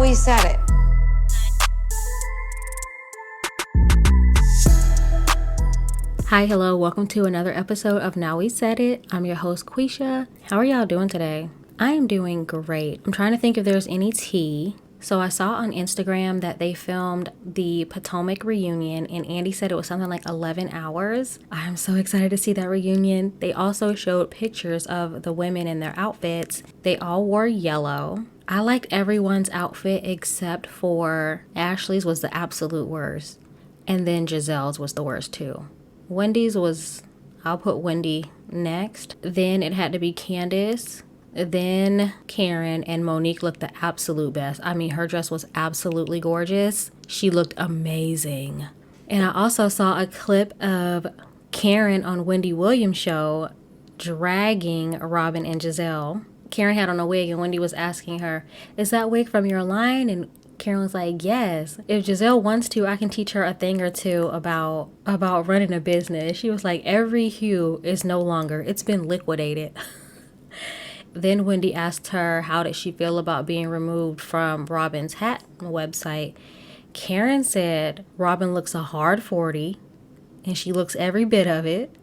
We said it. Hi, hello, welcome to another episode of Now We Said It. I'm your host, Quisha. How are y'all doing today? I am doing great. I'm trying to think if there's any tea. So I saw on Instagram that they filmed the Potomac reunion, and Andy said it was something like 11 hours. I'm so excited to see that reunion. They also showed pictures of the women in their outfits. They all wore yellow. I liked everyone's outfit except for Ashley's was the absolute worst. And then Giselle's was the worst too. Wendy's was, I'll put Wendy next. Then it had to be Candace. Then Karen, and Monique looked the absolute best. I mean, her dress was absolutely gorgeous. She looked amazing. And I also saw a clip of Karen on Wendy Williams' show dragging Robin and Giselle. Karen had on a wig and Wendy was asking her, "Is that wig from your line?" And Karen was like, "Yes. If Giselle wants to, I can teach her a thing or two about running a business." She was like, "Every hue is no longer. It's been liquidated." Then Wendy asked her how did she feel about being removed from Robin's hat website. Karen said Robin looks a hard 40 and she looks every bit of it.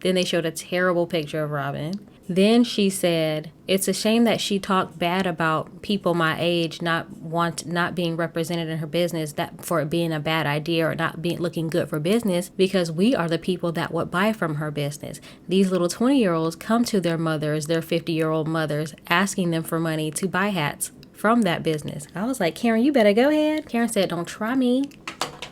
Then they showed a terrible picture of Robin. Then she said, it's a shame that she talked bad about people my age not being represented in her business, that for it being a bad idea or not being looking good for business, because we are the people that would buy from her business. These little 20-year-olds come to their mothers, their 50-year-old mothers, asking them for money to buy hats from that business. I was like, Karen, you better go ahead. Karen said, don't try me.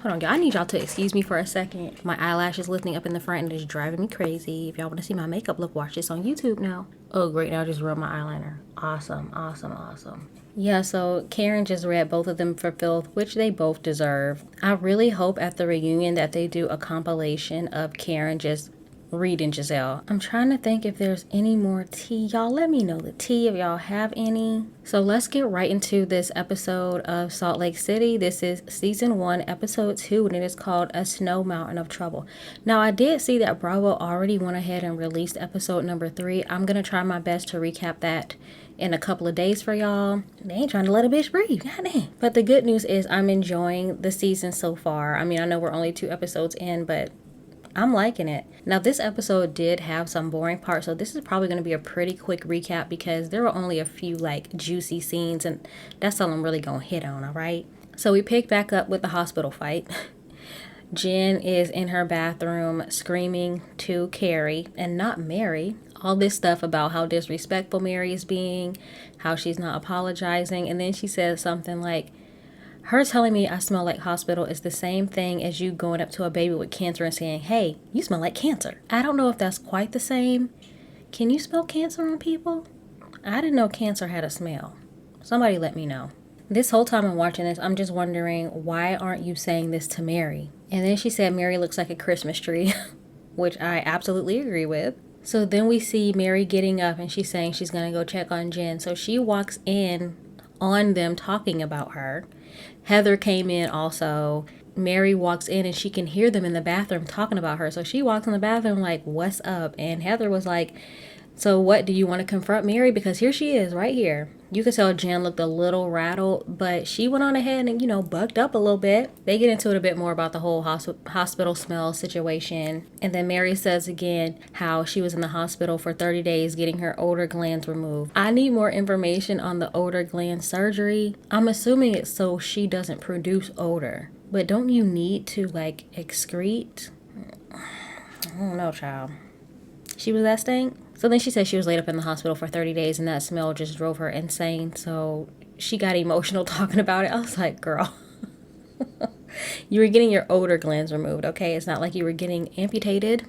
Hold on, y'all. I need y'all to excuse me for a second. My eyelashes lifting up in the front and it's driving me crazy. If y'all want to see my makeup look, watch this on YouTube now. Oh, great. Now I just rubbed my eyeliner. Awesome, awesome, awesome. Yeah, so Karen just read both of them for filth, which they both deserve. I really hope at the reunion that they do a compilation of Karen just reading Giselle. I'm trying to think if there's any more tea. Y'all let me know the tea if y'all have any. So let's get right into this episode of Salt Lake City. This is season 1, episode 2, and it is called A Snow Mountain of Trouble. Now I did see that Bravo already went ahead and released episode number 3. I'm gonna try my best to recap that in a couple of days for y'all. They ain't trying to let a bitch breathe. Goddamn. But the good news is I'm enjoying the season so far. I mean, I know we're only 2 episodes in, but I'm liking it. Now, this episode did have some boring parts, so this is probably going to be a pretty quick recap because there were only a few, juicy scenes, and that's all I'm really going to hit on, all right? So we pick back up with the hospital fight. Jen is in her bathroom screaming to Carrie, and not Mary, all this stuff about how disrespectful Mary is being, how she's not apologizing, and then she says something like, her telling me I smell like hospital is the same thing as you going up to a baby with cancer and saying, hey, you smell like cancer. I don't know if that's quite the same. Can you smell cancer on people? I didn't know cancer had a smell. Somebody let me know. This whole time I'm watching this, I'm just wondering, why aren't you saying this to Mary? And then she said Mary looks like a Christmas tree, which I absolutely agree with. So then we see Mary getting up and she's saying she's going to go check on Jen. So she walks in on them talking about her. Heather came in also. Mary walks in and she can hear them in the bathroom talking about her. So she walks in the bathroom like, what's up? And Heather was like, so what, do you want to confront Mary? Because here she is right here. You could tell Jen looked a little rattled, but she went on ahead and, bucked up a little bit. They get into it a bit more about the whole hospital smell situation. And then Mary says again how she was in the hospital for 30 days getting her odor glands removed. I need more information on the odor gland surgery. I'm assuming it's so she doesn't produce odor. But don't you need to, excrete? I don't know, child. She was that stink? So then she said she was laid up in the hospital for 30 days and that smell just drove her insane. So she got emotional talking about it. I was like, girl, you were getting your odor glands removed, okay? It's not like you were getting amputated.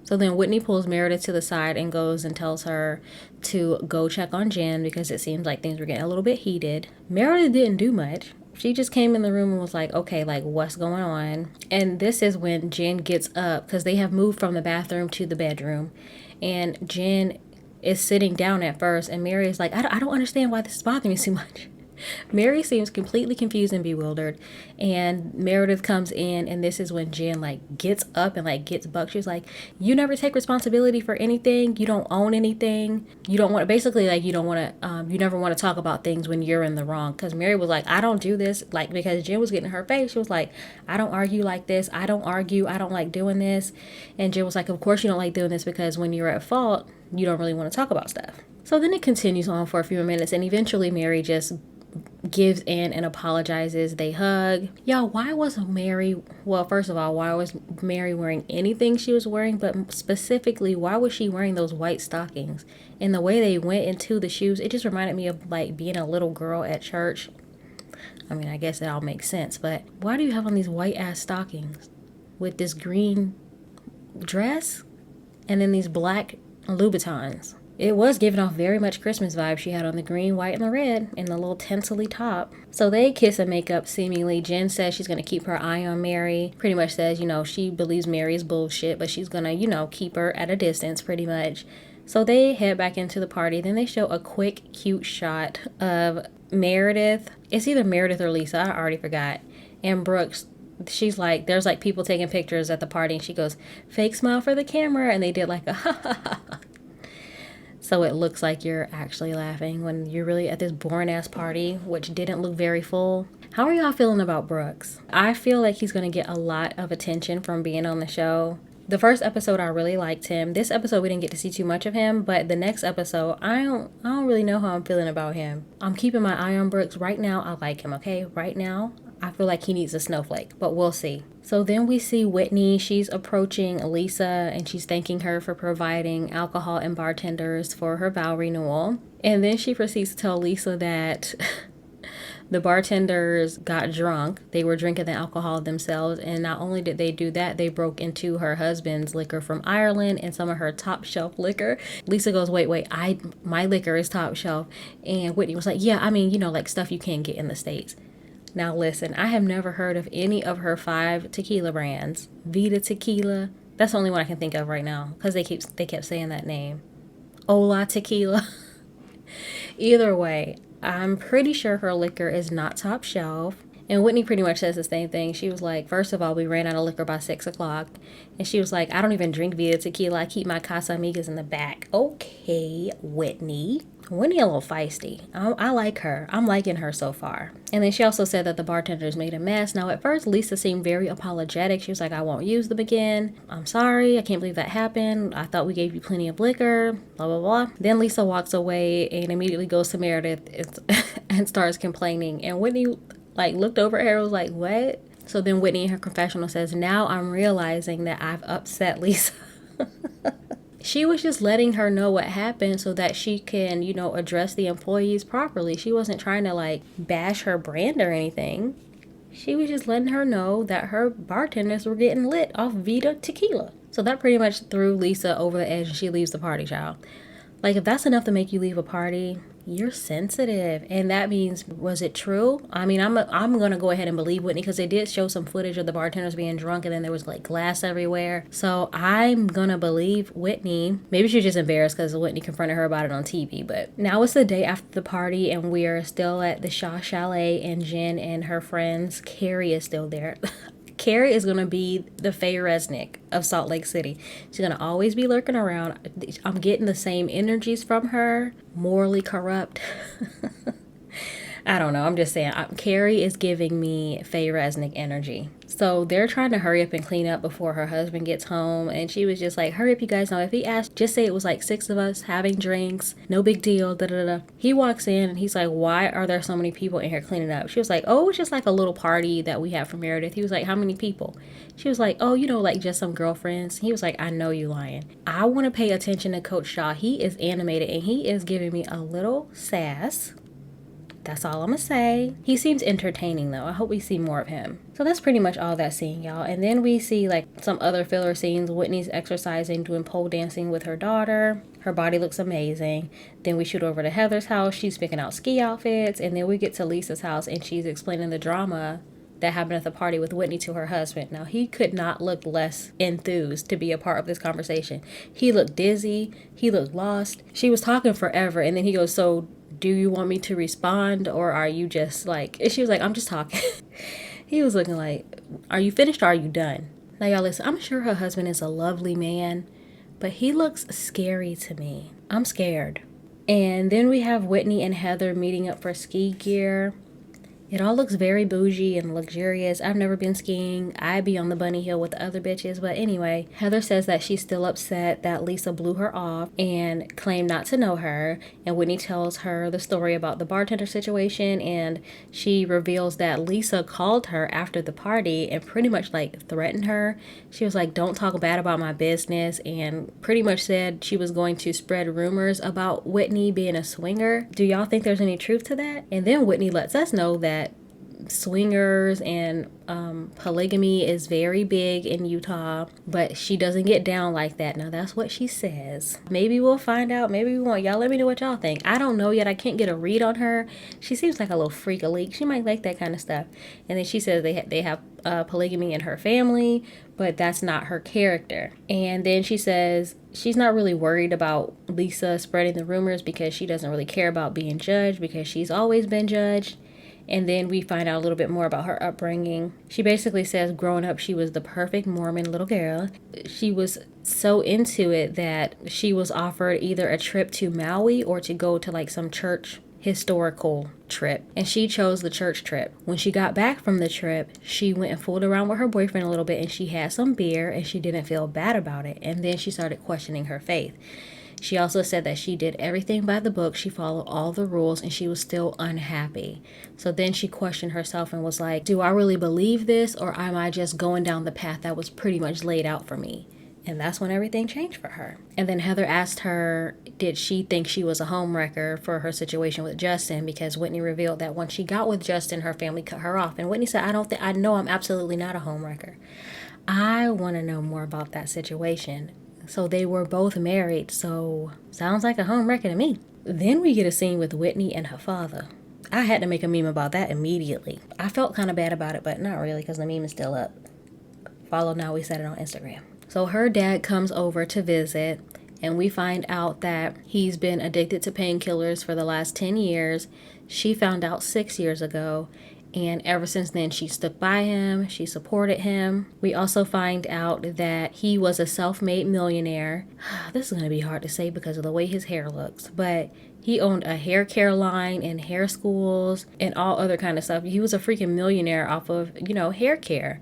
So then Whitney pulls Meredith to the side and goes and tells her to go check on Jen because it seems like things were getting a little bit heated. Meredith didn't do much. She just came in the room and was like, okay, what's going on? And this is when Jen gets up because they have moved from the bathroom to the bedroom. And Jen is sitting down at first and Mary is like, I don't understand why this is bothering me so much. Mary seems completely confused and bewildered, and Meredith comes in, and this is when Jen like gets up and like gets bucked. She's like, you never take responsibility for anything, you don't own anything, you don't want, basically like you don't want to you never want to talk about things when you're in the wrong. Because Mary was like, I don't do this, like, because Jen was getting in her face. She was like, I don't argue like this, I don't argue, I don't like doing this. And Jen was like, of course you don't like doing this, because when you're at fault you don't really want to talk about stuff. So then it continues on for a few minutes, and eventually Mary just gives in and apologizes. They hug. Y'all, why was Mary, well, first of all, why was Mary wearing anything she was wearing, but specifically, why was she wearing those white stockings? And the way they went into the shoes, it just reminded me of like being a little girl at church. I mean, I guess it all makes sense, but why do you have on these white ass stockings with this green dress and then these black Louboutins? It was giving off very much Christmas vibes. She had on the green, white, and the red, and the little tinselly top. So they kiss and make up, seemingly. Jen says she's going to keep her eye on Mary. Pretty much says, you know, she believes Mary is bullshit, but she's going to, you know, keep her at a distance, pretty much. So they head back into the party. Then they show a quick, cute shot of Meredith. It's either Meredith or Lisa. I already forgot. And Brooks. She's like, there's like people taking pictures at the party, and she goes, fake smile for the camera. And they did like a ha ha ha. So it looks like you're actually laughing when you're really at this boring ass party, which didn't look very full. How are y'all feeling about Brooks? I feel like he's going to get a lot of attention from being on the show. The first episode, I really liked him. This episode, we didn't get to see too much of him, but the next episode, I don't really know how I'm feeling about him. I'm keeping my eye on Brooks. Right now, I like him, okay? Right now, I feel like he needs a snowflake, but we'll see. So then we see Whitney. She's approaching Lisa, and she's thanking her for providing alcohol and bartenders for her vow renewal. And then she proceeds to tell Lisa that the bartenders got drunk. They were drinking the alcohol themselves, and not only did they do that, they broke into her husband's liquor from Ireland and some of her top shelf liquor. Lisa goes, wait, my liquor is top shelf. And Whitney was like, yeah, I mean, you know, like stuff you can't get in the States. Now listen, I have never heard of any of her 5 tequila brands. Vita Tequila, that's the only one I can think of right now, because they kept saying that name. Ola Tequila. Either way, I'm pretty sure her liquor is not top shelf. And Whitney pretty much says the same thing. She was like, first of all, we ran out of liquor by 6 o'clock. And she was like, I don't even drink Vita Tequila. I keep my Casamigas in the back. Okay, Whitney. Whitney a little feisty. I like her. I'm liking her so far. And then she also said that the bartenders made a mess. Now, at first, Lisa seemed very apologetic. She was like, I won't use them again. I'm sorry. I can't believe that happened. I thought we gave you plenty of liquor. Blah, blah, blah. Then Lisa walks away and immediately goes to Meredith and starts complaining. And Whitney looked over at her and was like, what? So then Whitney in her confessional says, now I'm realizing that I've upset Lisa. She was just letting her know what happened so that she can, you know, address the employees properly. She wasn't trying to bash her brand or anything. She was just letting her know that her bartenders were getting lit off Vita Tequila. So that pretty much threw Lisa over the edge, and she leaves the party, child. If that's enough to make you leave a party, you're sensitive. And that means, was it true? I mean, I'm going to go ahead and believe Whitney, because they did show some footage of the bartenders being drunk, and then there was glass everywhere. So I'm going to believe Whitney. Maybe she's just embarrassed because Whitney confronted her about it on TV. But now it's the day after the party, and we're still at the Shaw Chalet, and Jen and her friends, Carrie, is still there. Carrie is going to be the Faye Resnick of Salt Lake City. She's going to always be lurking around. I'm getting the same energies from her. Morally corrupt. I don't know. I'm just saying. Carrie is giving me Faye Resnick energy. So they're trying to hurry up and clean up before her husband gets home. And she was just like, hurry up, you guys. Now, if he asked, just say it was 6 of us having drinks. No big deal. Da, da, da. He walks in and he's like, why are there so many people in here cleaning up? She was like, oh, it's just a little party that we have for Meredith. He was like, how many people? She was like, oh, just some girlfriends. He was like, I know you lying. I want to pay attention to Coach Shaw. He is animated and he is giving me a little sass. That's all I'm gonna say. He seems entertaining though. I hope we see more of him. So that's pretty much all that scene, y'all. And then we see some other filler scenes. Whitney's exercising, doing pole dancing with her daughter. Her body looks amazing. Then we shoot over to Heather's house. She's picking out ski outfits. And then we get to Lisa's house and she's explaining the drama that happened at the party with Whitney to her husband. Now, he could not look less enthused to be a part of this conversation. He looked dizzy. He looked lost. She was talking forever. And then he goes, so do you want me to respond, or are you just like, and she was like, I'm just talking. He was looking like, are you finished or are you done? Now y'all listen, I'm sure her husband is a lovely man, but he looks scary to me. I'm scared. And then we have Whitney and Heather meeting up for ski gear. It all looks very bougie and luxurious. I've never been skiing. I be on the bunny hill with the other bitches. But anyway, Heather says that she's still upset that Lisa blew her off and claimed not to know her. And Whitney tells her the story about the bartender situation. And she reveals that Lisa called her after the party and pretty much like threatened her. She was like, don't talk bad about my business. And pretty much said she was going to spread rumors about Whitney being a swinger. Do y'all think there's any truth to that? And then Whitney lets us know that swingers and polygamy is very big in Utah, but she doesn't get down like that. Now that's what she says. Maybe we'll find out, maybe we won't. Y'all let me know what y'all think. I don't know yet. I can't get a read on her. She seems like a little freak a leak. She might like that kind of stuff. And then she says they have polygamy in her family, but that's not her character. And then she says she's not really worried about Lisa spreading the rumors because she doesn't really care about being judged because she's always been judged. And then we find out a little bit more about her upbringing. She basically says growing up, she was the perfect Mormon little girl. She was so into it that she was offered either a trip to Maui or to go to like some church historical trip. And she chose the church trip. When she got back from the trip, she went and fooled around with her boyfriend a little bit and she had some beer and she didn't feel bad about it. And then she started questioning her faith. She also said that she did everything by the book. She followed all the rules and she was still unhappy. So then she questioned herself and was like, do I really believe this or am I just going down the path that was pretty much laid out for me? And that's when everything changed for her. And then Heather asked her, did she think she was a homewrecker for her situation with Justin? Because Whitney revealed that when she got with Justin, her family cut her off. And Whitney said, I know I'm absolutely not a homewrecker. I want to know more about that situation. So they were both married, so sounds like a home wrecker to me. Then we get a scene with Whitney and her father. I had to make a meme about that immediately. I felt kind of bad about it, but not really because the meme is still up. Follow Now We Said It on Instagram. So her dad comes over to visit, and we find out that he's been addicted to painkillers for the last 10 years. She found out 6 years ago. And ever since then, she stuck by him. She supported him. We also find out that he was a self-made millionaire. This is going to be hard to say because of the way his hair looks. But he owned a hair care line and hair schools and all other kind of stuff. He was a freaking millionaire off of, hair care.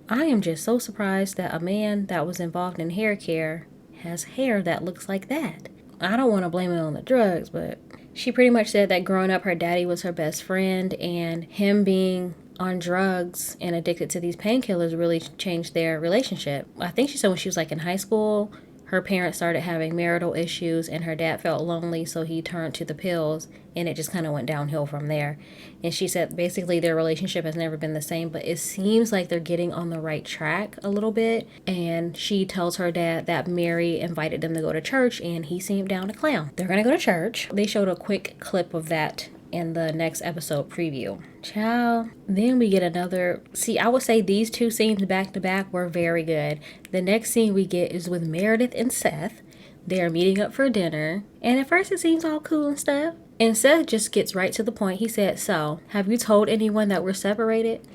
I am just so surprised that a man that was involved in hair care has hair that looks like that. I don't want to blame it on the drugs, but she pretty much said that growing up, her daddy was her best friend, and him being on drugs and addicted to these painkillers really changed their relationship. I think she said when she was like in high school, her parents started having marital issues and her dad felt lonely, so he turned to the pills and it just kind of went downhill from there. And she said basically their relationship has never been the same, but it seems like they're getting on the right track a little bit. And she tells her dad that Mary invited them to go to church and he seemed down to clown. They're going to go to church. They showed a quick clip of that in the next episode preview. Ciao. Then we get another. See, I would say these two scenes back to back were very good. The next scene we get is with Meredith and Seth. They're meeting up for dinner. And at first it seems all cool and stuff. And Seth just gets right to the point. He said, so, have you told anyone that we're separated?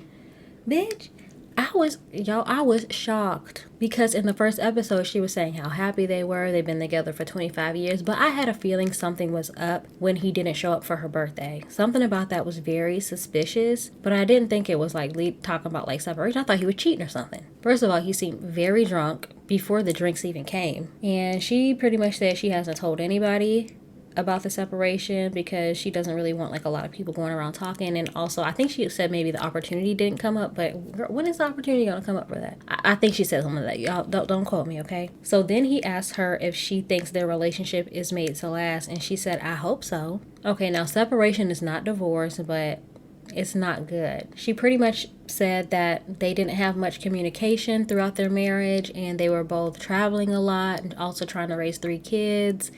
Bitch, I was shocked. Because in the first episode, she was saying how happy they were. They've been together for 25 years. But I had a feeling something was up when he didn't show up for her birthday. Something about that was very suspicious. But I didn't think it was like talking about like separation. I thought he was cheating or something. First of all, he seemed very drunk before the drinks even came. And she pretty much said she hasn't told anybody about the separation because she doesn't really want like a lot of people going around talking. And also I think she said maybe the opportunity didn't come up, but girl, when is the opportunity going to come up for that? I think she said something like that. Y'all don't quote me, okay? So then he asked her if she thinks their relationship is made to last, and she said, I hope so. Okay, now separation is not divorce, but it's not good. She pretty much said that they didn't have much communication throughout their marriage and they were both traveling a lot and also trying to raise 3 kids.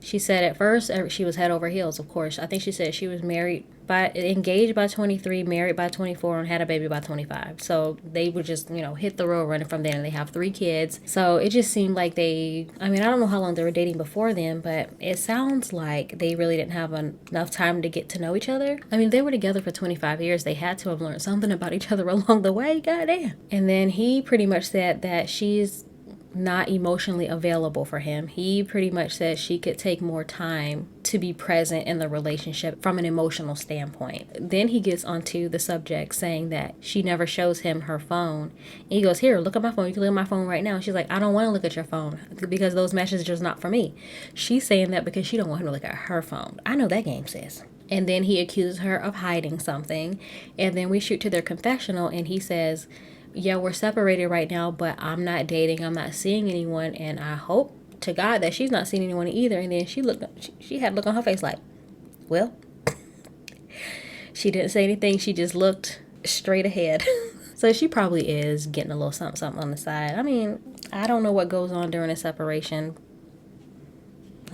She said at first she was head over heels, of course. I think she said she was engaged by 23, married by 24, and had a baby by 25. So they would just, hit the road running from there, and they have 3 kids. So it just seemed like I don't know how long they were dating before then, but it sounds like they really didn't have enough time to get to know each other. I mean, they were together for 25 years. They had to have learned something about each other along the way. Goddamn. And then he pretty much said that she's not emotionally available for him. He pretty much said she could take more time to be present in the relationship from an emotional standpoint. Then he gets onto the subject saying that she never shows him her phone. And he goes, here, look at my phone. You can look at my phone right now. And she's like, I don't want to look at your phone because those messages are not for me. She's saying that because she don't want him to look at her phone. I know that game, sis. And then he accuses her of hiding something. And then we shoot to their confessional and he says, yeah, we're separated right now, but I'm not dating. I'm not seeing anyone. And I hope to God that she's not seeing anyone either. And then she had a look on her face like, well, she didn't say anything. She just looked straight ahead. So she probably is getting a little something on the side. I mean, I don't know what goes on during a separation.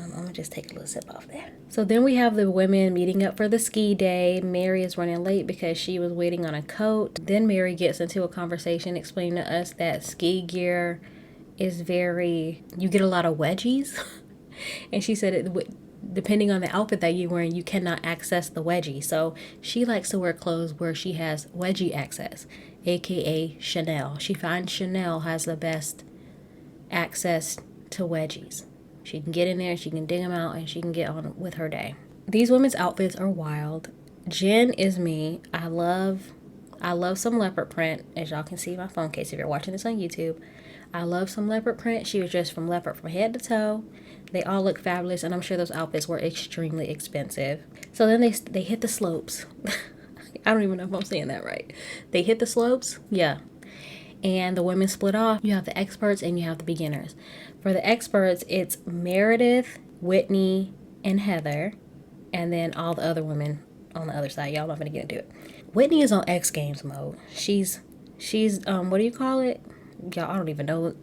I'm going to just take a little sip off there. So then we have the women meeting up for the ski day. Mary is running late because she was waiting on a coat. Then Mary gets into a conversation explaining to us that ski gear is you get a lot of wedgies. And she said depending on the outfit that you're wearing, you cannot access the wedgie. So she likes to wear clothes where she has wedgie access, aka Chanel. She finds Chanel has the best access to wedgies. She can get in there, she can dig them out, and she can get on with her day. These women's outfits are wild. Jen is me. I love some leopard print, as y'all can see in my phone case if you're watching this on YouTube. I love some leopard print. She was dressed from leopard from head to toe. They all look fabulous, and I'm sure those outfits were extremely expensive. So then they hit the slopes. I don't even know if I'm saying that right. They hit the slopes? Yeah. And the women split off. You have the experts and you have the beginners. For the experts, it's Meredith, Whitney, and Heather. And then all the other women on the other side. Y'all not gonna get into it. Whitney is on X Games mode. She's what do you call it? Y'all, I don't even know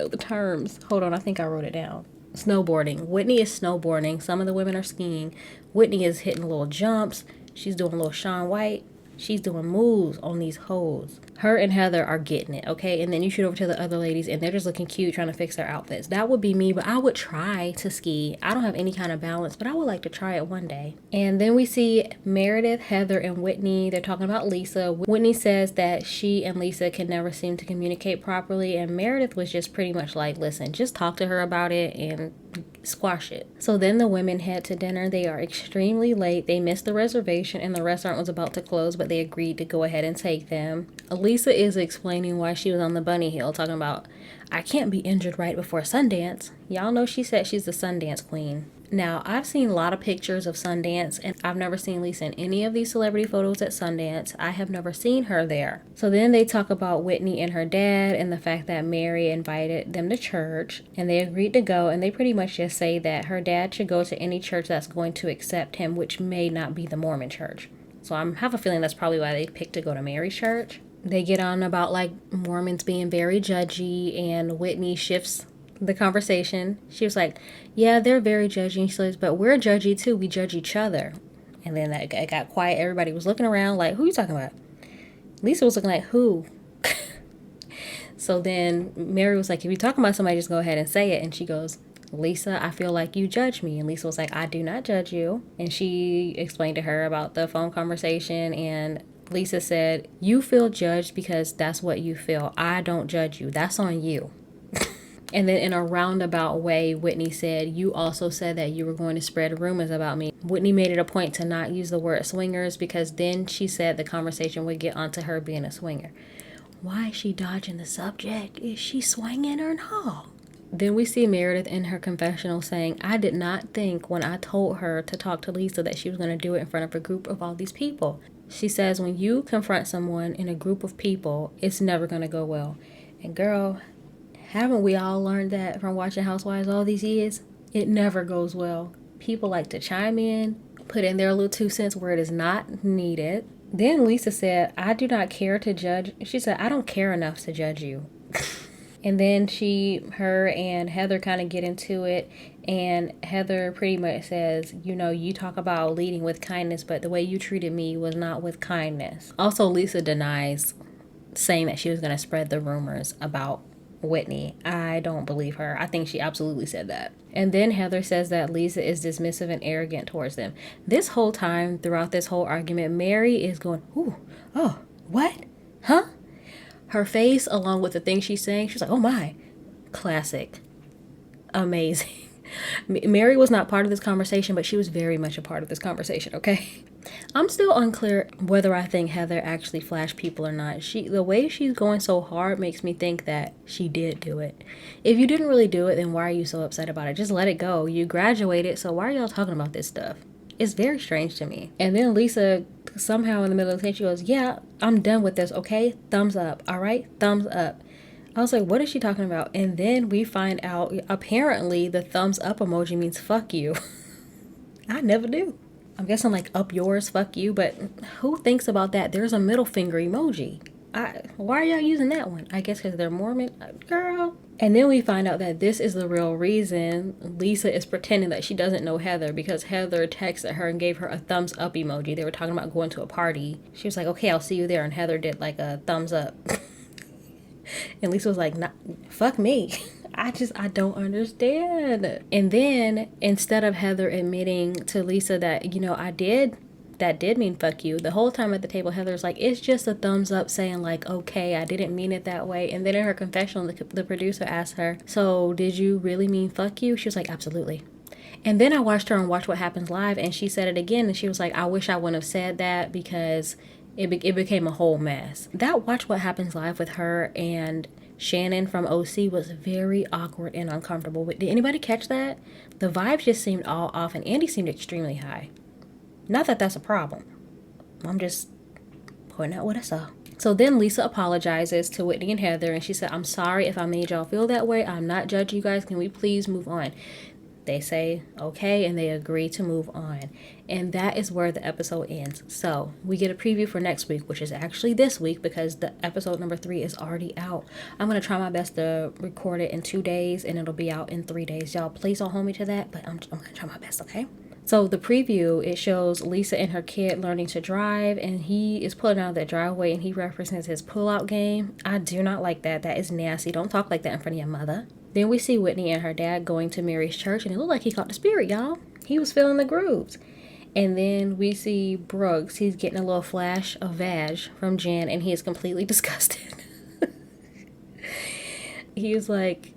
the terms. Hold on, I think I wrote it down. Snowboarding. Whitney is snowboarding. Some of the women are skiing. Whitney is hitting little jumps. She's doing a little Shaun White. She's doing moves on these hoes. Her and Heather are getting it, okay? And then you shoot over to the other ladies and they're just looking cute trying to fix their outfits. That would be me, but I would try to ski. I don't have any kind of balance, but I would like to try it one day. And then we see Meredith, Heather, and Whitney. They're talking about Lisa. Whitney says that she and Lisa can never seem to communicate properly. And Meredith was just pretty much like, listen, just talk to her about it and squash it. So then the women head to dinner. They are extremely late. They missed the reservation and the restaurant was about to close, but they agreed to go ahead and take them. Lisa is explaining why she was on the bunny hill, talking about, I can't be injured right before Sundance. Y'all know she said she's the Sundance queen. Now, I've seen a lot of pictures of Sundance, and I've never seen Lisa in any of these celebrity photos at Sundance. I have never seen her there. So then they talk about Whitney and her dad and the fact that Mary invited them to church, and they agreed to go, and they pretty much just say that her dad should go to any church that's going to accept him, which may not be the Mormon church. So I have a feeling that's probably why they picked to go to Mary's church. They get on about like Mormons being very judgy, and Whitney shifts the conversation. She was like, yeah, they're very judgy. She says, but we're judgy too. We judge each other. And then it got quiet. Everybody was looking around like, who are you talking about? Lisa was looking like, who? So then Mary was like, if you're talking about somebody, just go ahead and say it. And she goes, Lisa, I feel like you judge me. And Lisa was like, I do not judge you. And she explained to her about the phone conversation, and Lisa said, you feel judged because that's what you feel. I don't judge you. That's on you. And then in a roundabout way, Whitney said, you also said that you were going to spread rumors about me. Whitney made it a point to not use the word swingers because then she said the conversation would get onto her being a swinger. Why is she dodging the subject? Is she swinging or no? Then we see Meredith in her confessional saying, I did not think when I told her to talk to Lisa that she was going to do it in front of a group of all these people. She says, when you confront someone in a group of people, it's never going to go well. And girl, haven't we all learned that from watching Housewives all these years? It never goes well. People like to chime in, put in their little 2 cents where it is not needed. Then Lisa said, I do not care to judge. She said, I don't care enough to judge you. And then her and Heather kind of get into it. And Heather pretty much says, you know, you talk about leading with kindness, but the way you treated me was not with kindness. Also, Lisa denies saying that she was going to spread the rumors about Whitney. I don't believe her. I think she absolutely said that. And then Heather says that Lisa is dismissive and arrogant towards them. This whole time, throughout this whole argument, Mary is going, ooh, oh, what? Huh? Her face, along with the things she's saying, she's like, oh my. Classic. Amazing. Mary was not part of this conversation, but she was very much a part of this conversation, okay? I'm still unclear whether I think Heather actually flashed people or not. The way she's going so hard makes me think that she did do it. If you didn't really do it, then why are you so upset about it? Just let it go. You graduated, so why are y'all talking about this stuff? It's very strange to me. And then Lisa, somehow in the middle of the thing, she goes, yeah, I'm done with this, okay? Thumbs up, all right? Thumbs up. I was like, what is she talking about? And then we find out, apparently, the thumbs up emoji means fuck you. I never do. I'm guessing like up yours, fuck you, but who thinks about that? There's a middle finger emoji. Why are y'all using that one? I guess because they're Mormon. Girl. And then we find out that this is the real reason Lisa is pretending that she doesn't know Heather, because Heather texted her and gave her a thumbs up emoji. They were talking about going to a party. She was like, okay, I'll see you there. And Heather did like a thumbs up. And Lisa was like, nah, fuck me. I don't understand. And then instead of Heather admitting to Lisa that, you know, that did mean fuck you, the whole time at the table, Heather's like, it's just a thumbs up saying like, okay, I didn't mean it that way. And then in her confessional, the producer asked her, so did you really mean fuck you? She was like, absolutely. And then I watched her on Watch What Happens Live, and she said it again. And she was like, I wish I wouldn't have said that because it became a whole mess. That Watch What Happens Live with her and Shannon from OC was very awkward and uncomfortable. Did anybody catch that? The vibes just seemed all off, and Andy seemed extremely high. Not that that's a problem. I'm just pointing out what I saw. So then Lisa apologizes to Whitney and Heather, and she said, I'm sorry if I made y'all feel that way. I'm not judging you guys. Can we please move on? They say okay, and they agree to move on. And that is where the episode ends. So we get a preview for next week, which is actually this week because the episode number 3 is already out. I'm going to try my best to record it in 2 days, and it'll be out in 3 days. Y'all, please don't hold me to that, but I'm going to try my best, okay? So the preview, it shows Lisa and her kid learning to drive, and he is pulling out of the driveway, and he references his pull-out game. I do not like that. That is nasty. Don't talk like that in front of your mother. Then we see Whitney and her dad going to Mary's church, and it looked like he caught the spirit, y'all. He was feeling the grooves. And then we see Brooks. He's getting a little flash of vag from Jen, and he is completely disgusted. He was like,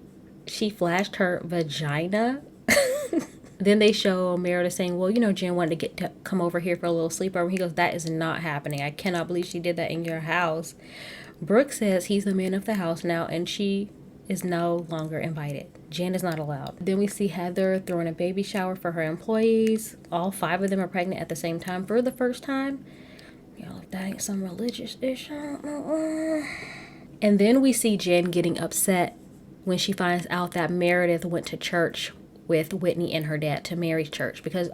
she flashed her vagina. Then they show Meredith saying, well, you know, Jen wanted to come over here for a little sleepover. He goes, that is not happening. I cannot believe she did that in your house. Brooks says he's the man of the house now, and she is no longer invited. Jen is not allowed. Then we see Heather throwing a baby shower for her employees. All 5 of them are pregnant at the same time for the first time. Y'all, if that ain't some religious issue. And then we see Jen getting upset when she finds out that Meredith went to church with Whitney and her dad to Mary's church, because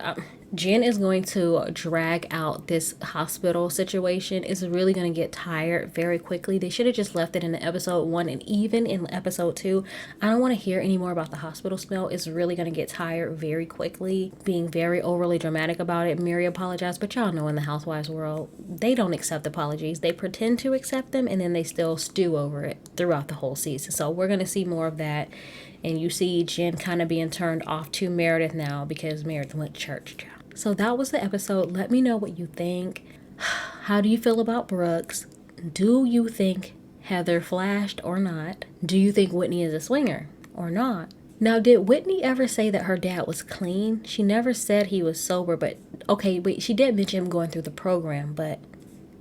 Jen is going to drag out this hospital situation. It's really going to get tired very quickly. They should have just left it in the episode 1, and even in episode 2. I don't want to hear any more about the hospital smell. It's really going to get tired very quickly, being very overly dramatic about it. Mary apologized, but y'all know in the Housewives world, they don't accept apologies. They pretend to accept them, and then they still stew over it throughout the whole season. So we're going to see more of that. And you see Jen kind of being turned off to Meredith now because Meredith went to church. So that was the episode. Let me know what you think. How do you feel about Brooks? Do you think Heather flashed or not? Do you think Whitney is a swinger or not? Now, did Whitney ever say that her dad was clean? She never said he was sober, but okay, wait, she did mention him going through the program, but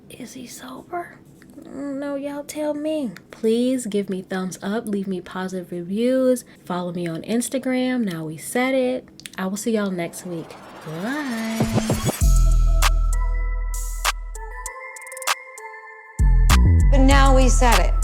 is he sober? No, y'all tell me. Please give me thumbs up, leave me positive reviews, follow me on Instagram. Now we said it. I will see y'all next week. Bye. But now we said it.